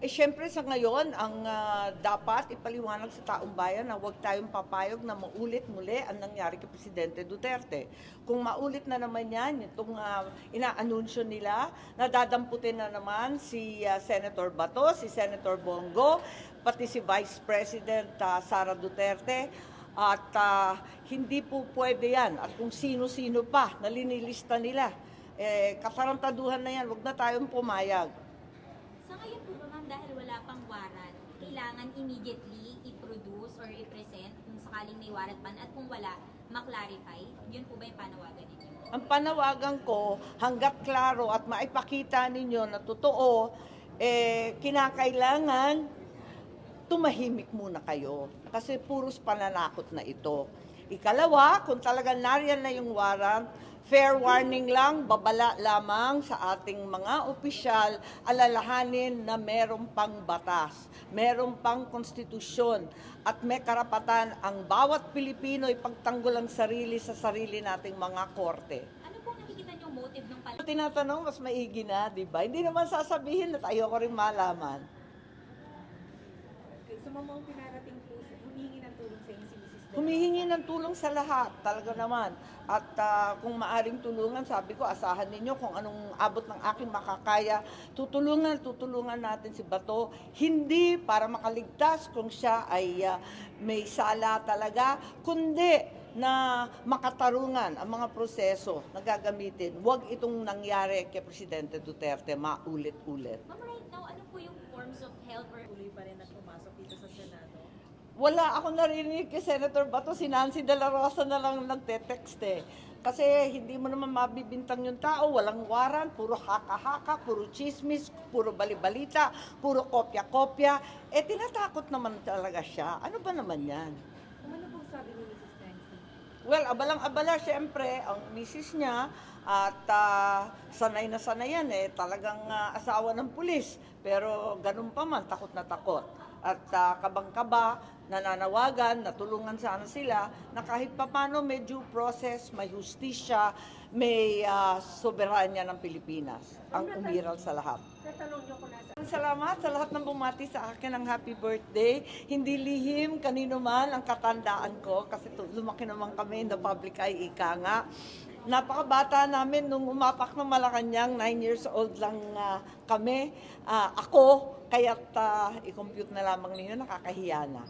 Siyempre sa ngayon, ang dapat ipaliwanag sa taong bayan na huwag tayong papayag na maulit muli ang nangyari kay Presidente Duterte. Kung maulit na naman yan, itong inaanunsyo nila, nadadamputin na naman si Senator Bato, si Senator Bongo, pati si Vice President Sara Duterte. At hindi po pwede yan. At kung sino-sino pa na linilista nila, kasarantaduhan na yan, huwag na tayong pumayag. Sa ngayon po ba ma'am, dahil wala pang warrant, kailangan immediately i-produce or i-present kung sakaling may warrant man at kung wala, maklarify? Yun po ba yung panawagan ninyo? Ang panawagan ko, hanggat klaro at maipakita ninyo na totoo, kinakailangan tumahimik muna kayo. Kasi puros pananakot na ito. Ikalawa, kung talagang nariyan na yung warrant, fair warning lang, babala lamang sa ating mga opisyal, alalahanin na meron pang batas, meron pang konstitusyon, at may karapatan ang bawat Pilipino ipagtanggol ang sarili sa sarili nating mga korte. Ano po nakikita niyo motive ng Tinatanong, mas maigi na, di ba? Hindi naman sasabihin at ayoko rin malaman. So, mamang pinarating po, humihingi ng tulong sa inyo si Mrs. De La Rosa. Humihingi ng tulong sa lahat, talaga naman. At kung maaring tulungan, sabi ko, asahan ninyo kung anong abot ng aking makakaya. Tutulungan natin si Bato, hindi para makaligtas kung siya ay may sala talaga, kundi na makatarungan ang mga proseso na gagamitin. Huwag itong nangyari kay Presidente Duterte maulit-ulit. Ma'am, right now, ano po yung forms of help or Tuloy pa rin at pumasok dito sa Senado. Wala ako narinig kay Senator Bato, si Nancy De La Rosa na lang nagte-text eh. Kasi hindi mo naman mabibintang yung tao, walang warrant, puro haka-haka, puro chismis, puro balibalita, puro kopya-kopya. Tinatakot naman talaga siya. Ano ba naman yan? Kung ano pong sabi ni Mrs. Nancy? Well, abalang-abala siyempre ang misis niya at sanay na sanay yan eh, talagang asawa ng pulis. Pero ganun pa man, takot na takot. At kabang-kaba, nananawagan, natulungan sana sila na kahit papano may due process, may justisya, may soberanya ng Pilipinas ang umiral sa lahat. Tatanong niyo kung nasa Salamat sa lahat ng bumati sa akin ng happy birthday. Hindi lihim kanino man ang katandaan ko kasi lumaki naman kami in the public eye, ika nga. Napakabata namin nung umapak ng Malacanang, 9 years old lang kami. Ako, kaya't i-compute na lamang ninyo, nakakahiya na.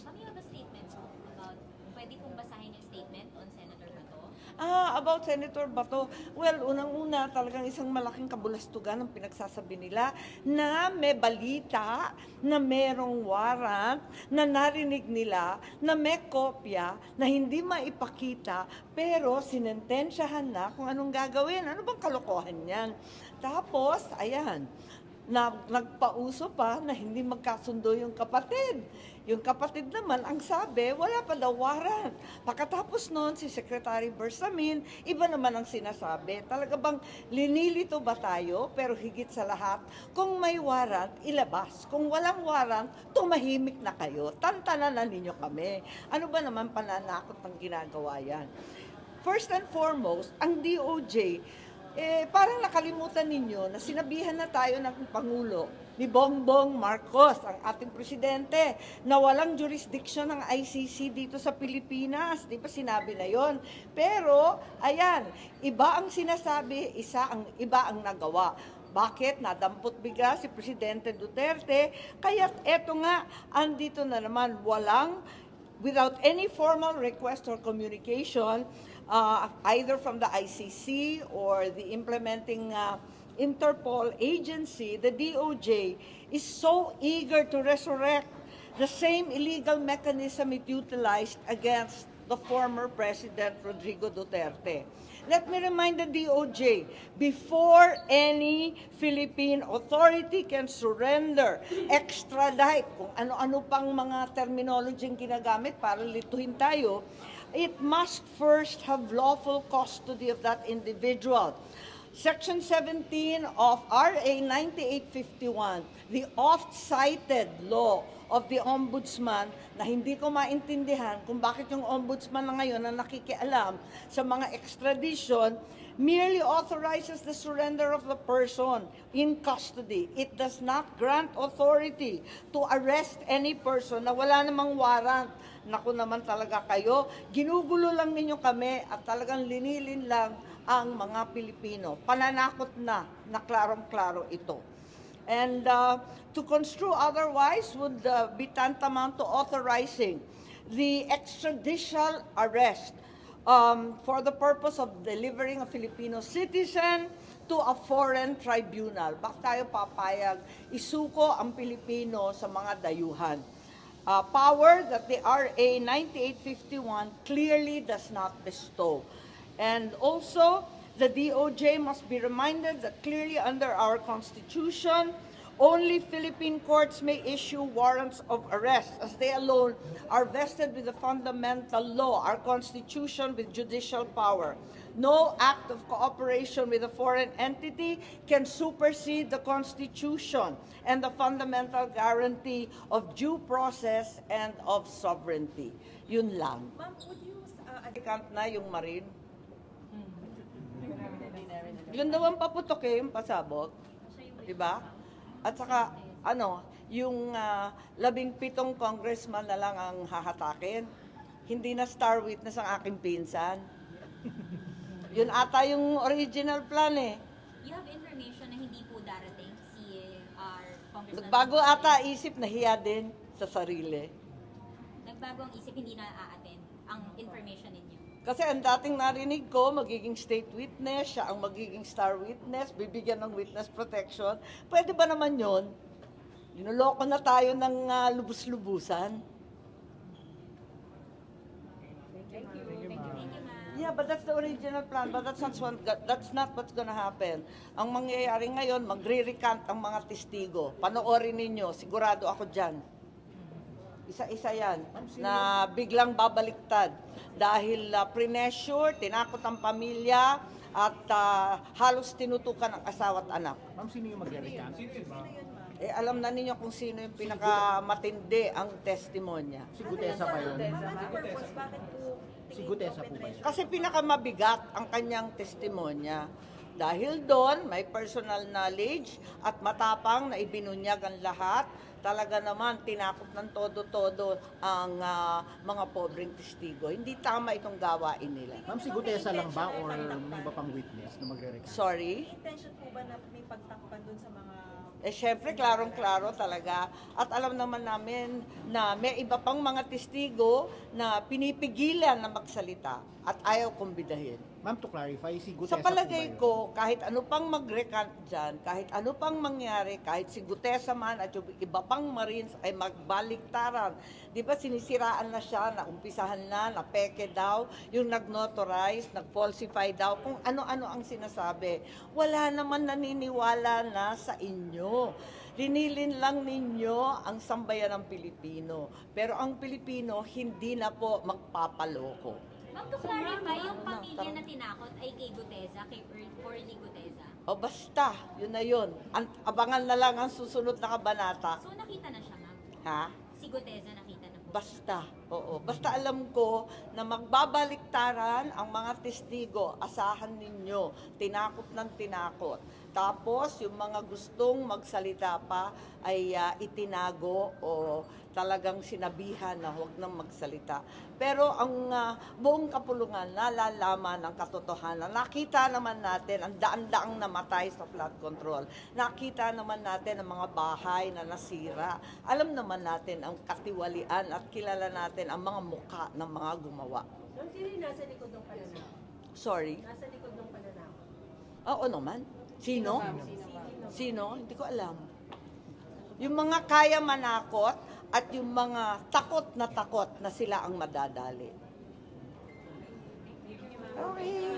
ma'am, you have a statement po about, pwede pong basahin yung statement on Senator Bato? About Senator Bato, well, unang-una talagang isang malaking kabulastugan ang pinagsasabi nila na may balita, na merong warrant, na narinig nila, na may kopya, na hindi maipakita, pero sinentensyahan na kung anong gagawin. Ano bang kalokohan yan? Tapos, ayan, nagpauso pa na hindi magkasundo yung kapatid. Yung kapatid naman, ang sabi, wala pa daw warrant. Pagkatapos noon, si Secretary Bersamin, iba naman ang sinasabi. Talaga bang linilito ba tayo? Pero higit sa lahat, kung may warrant, ilabas. Kung walang warrant, tumahimik na kayo. Tantanan na ninyo kami. Ano ba naman pananakot ng ginagawa yan? First and foremost, ang DOJ, parang nakalimutan ninyo na sinabihan na tayo ng Pangulo ni Bongbong Marcos, ang ating presidente, na walang jurisdiction ng ICC dito sa Pilipinas. Di ba sinabi na yon? Pero, ayan, iba ang sinasabi, iba ang nagawa. Bakit? Nadampot bigla si Presidente Duterte. Kaya't eto nga, andito na naman, without any formal request or communication, either from the ICC or the implementing Interpol agency, the DOJ is so eager to resurrect the same illegal mechanism it utilized against the former President Rodrigo Duterte. Let me remind the DOJ, before any Philippine authority can surrender, extradite, kung ano-ano pang mga terminology yung ginagamit para lituhin tayo, it must first have lawful custody of that individual. Section 17 of RA 9851, the oft-cited law of the Ombudsman, na hindi ko maintindihan kung bakit yung Ombudsman na ngayon na nakikialam sa mga extradition, merely authorizes the surrender of the person in custody. It does not grant authority to arrest any person na wala namang warrant. Naku naman talaga kayo, ginugulo lang ninyo kami at talagang linilin lang ang mga Pilipino. Pananakot na klarong-klaro ito. And to construe otherwise would be tantamount to authorizing the extrajudicial arrest for the purpose of delivering a Filipino citizen to a foreign tribunal. Bakit tayo papayag isuko ang Pilipino sa mga dayuhan? Power that the RA 9851 clearly does not bestow. And also, the DOJ must be reminded that clearly under our Constitution, only Philippine courts may issue warrants of arrest, as they alone are vested with the fundamental law, our Constitution with judicial power. No act of cooperation with a foreign entity can supersede the Constitution and the fundamental guarantee of due process and of sovereignty. Yun lang. Ma'am, would you, Can't na yung Marine. Yun daw ang paputok yung pasabot. Diba? At saka, yung 17 congressman na lang ang hahatakin. Hindi na star witness ang aking pinsan. Yun ata yung original plan eh. You have information na hindi po darating si Congressman. Nagbago ata isip, nahiya din sa sarili. Nagbago ang isip, hindi na a-attend ang information ninyo. Kasi ang dating narinig ko, magiging state witness, siya ang magiging star witness, bibigyan ng witness protection. Pwede ba naman yun? Linuloko na tayo ng lubus-lubusan. thank you, Thank you, ma'am. Yeah, but that's the original plan. But that's not what's gonna happen. Ang mangyayari ngayon, magre-recant ang mga testigo. Panoorin ninyo, sigurado ako dyan. Isa-isa yan, na biglang babaliktad. Dahil pre-measure, tinakot ang pamilya, at halos tinutukan ang asawa at anak. Ma'am, sino yung magre-recant? Alam na ninyo kung sino yung pinakamatindi ang testimonya. Si Gutesa pa yun? purpose, bakit po Si Gutesa po ba yun? Kasi pinakamabigat ang kanyang testimonya. Dahil doon, may personal knowledge at matapang na ibinunyag ang lahat. Talaga naman, tinakot ng todo-todo ang mga pobreng testigo. Hindi tama itong gawain nila. Ma'am, si Gutesa lang ba or may iba pang witness na magre-recant? Sorry? intention po ba na may pagtakpan dun sa mga Syempre, klarong-klaro talaga. At alam naman namin na may iba pang mga testigo na pinipigilan na magsalita at ayaw kumbidahin. Ma'am, to clarify, si Gutesa Sa palagay po ba yun? ko, kahit ano pang mag-recant dyan, kahit ano pang mangyari, kahit si Gutesa man at yung iba pang Marines ay magbaliktaran. Di ba sinisiraan na siya, naumpisahan na peke daw, yung nag-notarize, nag-falsify daw, kung ano-ano ang sinasabi. Wala naman naniniwala na sa inyo. Linilin lang ninyo ang sambayan ng Pilipino. Pero ang Pilipino hindi na po magpapaloko. Ma'am, to clarify, yung pamilya na tinakot ay kay Gutesa, kay Orly Gutesa. O basta, yun na yun. Abangan na lang ang susunod na kabanata. So nakita na siya, ma'am. Ha? Si Gutesa nakita na po. Basta, oo. Basta alam ko na magbabaliktaran ang mga testigo. Asahan ninyo. Tinakot ng tinakot. Tapos, yung mga gustong magsalita pa ay itinago o talagang sinabihan na huwag nang magsalita. Pero ang buong kapulungan nalalaman ng katotohanan. Nakita naman natin ang daan-daang namatay sa flood control. Nakita naman natin ang mga bahay na nasira. Alam naman natin ang katiwalian at kilala natin ang mga muka ng mga gumawa. Ma'am, sino yung nasa likod ng pananakot? Sorry? Nasa likod ng pananakot? Oo naman. Sino? Sino? Sino? Hindi ko alam. Yung mga kaya manakot at yung mga takot na sila ang madadali. Okay.